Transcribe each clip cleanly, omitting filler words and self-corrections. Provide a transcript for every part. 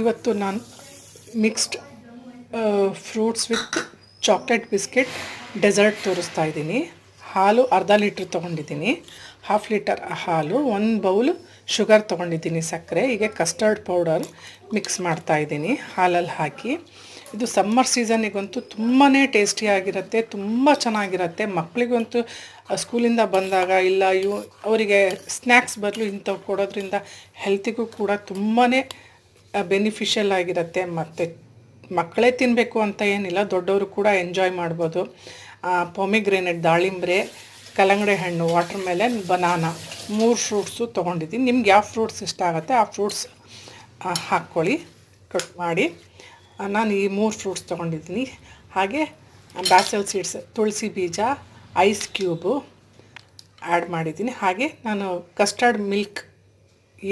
ಇವತ್ತು ನಾನು mixed fruits with chocolate biscuit dessert ತೋರಿಸ್ತಾ ಇದ್ದೀನಿ. ಹಾಲು ಅರ್ಧ ಲೀಟ್ರ್ ತೊಗೊಂಡಿದ್ದೀನಿ, ಹಾಫ್ ಲೀಟರ್ ಹಾಲು, 1 ಬೌಲ್ ಶುಗರ್ ತೊಗೊಂಡಿದ್ದೀನಿ, ಸಕ್ಕರೆ, ಹೀಗೆ ಕಸ್ಟರ್ಡ್ ಪೌಡರ್ ಮಿಕ್ಸ್ ಮಾಡ್ತಾಯಿದ್ದೀನಿ ಹಾಲಲ್ಲಿ ಹಾಕಿ. ಇದು ಸಮ್ಮರ್ ಸೀಸನಿಗಂತೂ ತುಂಬಾ ಟೇಸ್ಟಿಯಾಗಿರುತ್ತೆ, ತುಂಬ ಚೆನ್ನಾಗಿರುತ್ತೆ. ಮಕ್ಕಳಿಗಂತೂ ಸ್ಕೂಲಿಂದ ಬಂದಾಗ ಇಲ್ಲ ಅವರಿಗೆ ಸ್ನ್ಯಾಕ್ಸ್ ಬದಲು ಇಂಥವು ಕೊಡೋದ್ರಿಂದ ಹೆಲ್ತಿಗೂ ಕೂಡ ತುಂಬಾ ಬೆನಿಫಿಷಿಯಲ್ ಆಗಿರುತ್ತೆ. ಮತ್ತು ಮಕ್ಕಳೇ ತಿನ್ನಬೇಕು ಅಂತ ಏನಿಲ್ಲ, ದೊಡ್ಡವರು ಕೂಡ ಎಂಜಾಯ್ ಮಾಡ್ಬೋದು. ಪೊಮಿಗ್ರೇನೇಟ್ ದಾಳಿಂಬೆ, ಕಲ್ಲಂಗಡಿ ಹಣ್ಣು, ವಾಟರ್ ಮೆಲನ್, ಬನಾನಾ 3 ಫ್ರೂಟ್ಸು ತೊಗೊಂಡಿದ್ದೀನಿ. ನಿಮ್ಗೆ ಯಾವ ಫ್ರೂಟ್ಸ್ ಇಷ್ಟ ಆಗುತ್ತೆ ಆ ಫ್ರೂಟ್ಸ್ ಹಾಕ್ಕೊಳ್ಳಿ, ಕಟ್ ಮಾಡಿ. ನಾನು ಈ 3 ಫ್ರೂಟ್ಸ್ ತೊಗೊಂಡಿದ್ದೀನಿ. ಹಾಗೆ ಬ್ಯಾಸಲ್ ಸೀಡ್ಸ್, ತುಳಸಿ ಬೀಜ, ಐಸ್ ಕ್ಯೂಬು ಆ್ಯಡ್ ಮಾಡಿದ್ದೀನಿ. ಹಾಗೆ ನಾನು ಕಸ್ಟರ್ಡ್ ಮಿಲ್ಕ್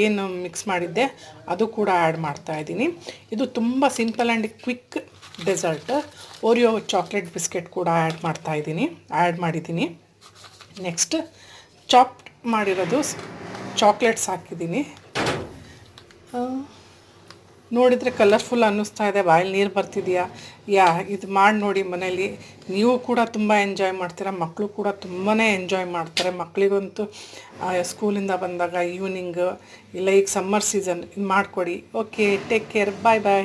ಏನು ಮಿಕ್ಸ್ ಮಾಡಿದ್ದೆ ಅದು ಕೂಡ ಆ್ಯಡ್ ಮಾಡ್ತಾಯಿದ್ದೀನಿ. ಇದು ತುಂಬ simple and quick dessert. Oreo chocolate biscuit ಕೂಡ ಆ್ಯಡ್ ಮಾಡಿದ್ದೀನಿ. ನೆಕ್ಸ್ಟ್ ಚಾಪ್ಡ್ ಮಾಡಿರೋದು ಚಾಕ್ಲೇಟ್ಸ್ ಹಾಕಿದ್ದೀನಿ. ನೋಡಿದರೆ ಕಲರ್ಫುಲ್ ಅನ್ನಿಸ್ತಾ ಇದೆ, ಬಾಯಲ್ಲಿ ನೀರು ಬರ್ತಿದೆಯಾ? ಇದು ಮಾಡಿ ನೋಡಿ ಮನೇಲಿ, ನೀವು ಕೂಡ ತುಂಬ ಎಂಜಾಯ್ ಮಾಡ್ತೀರಾ, ಮಕ್ಕಳು ಕೂಡ ತುಂಬಾ ಎಂಜಾಯ್ ಮಾಡ್ತಾರೆ. ಮಕ್ಕಳಿಗಂತೂ ಸ್ಕೂಲಿಂದ ಬಂದಾಗ ಈವ್ನಿಂಗ್ ಇಲ್ಲ ಈಗ ಸಮ್ಮರ್ ಸೀಸನ್ ಇದು ಮಾಡಿಕೊಡಿ. ಓಕೆ, ಟೇಕ್ ಕೇರ್, ಬಾಯ್ ಬಾಯ್.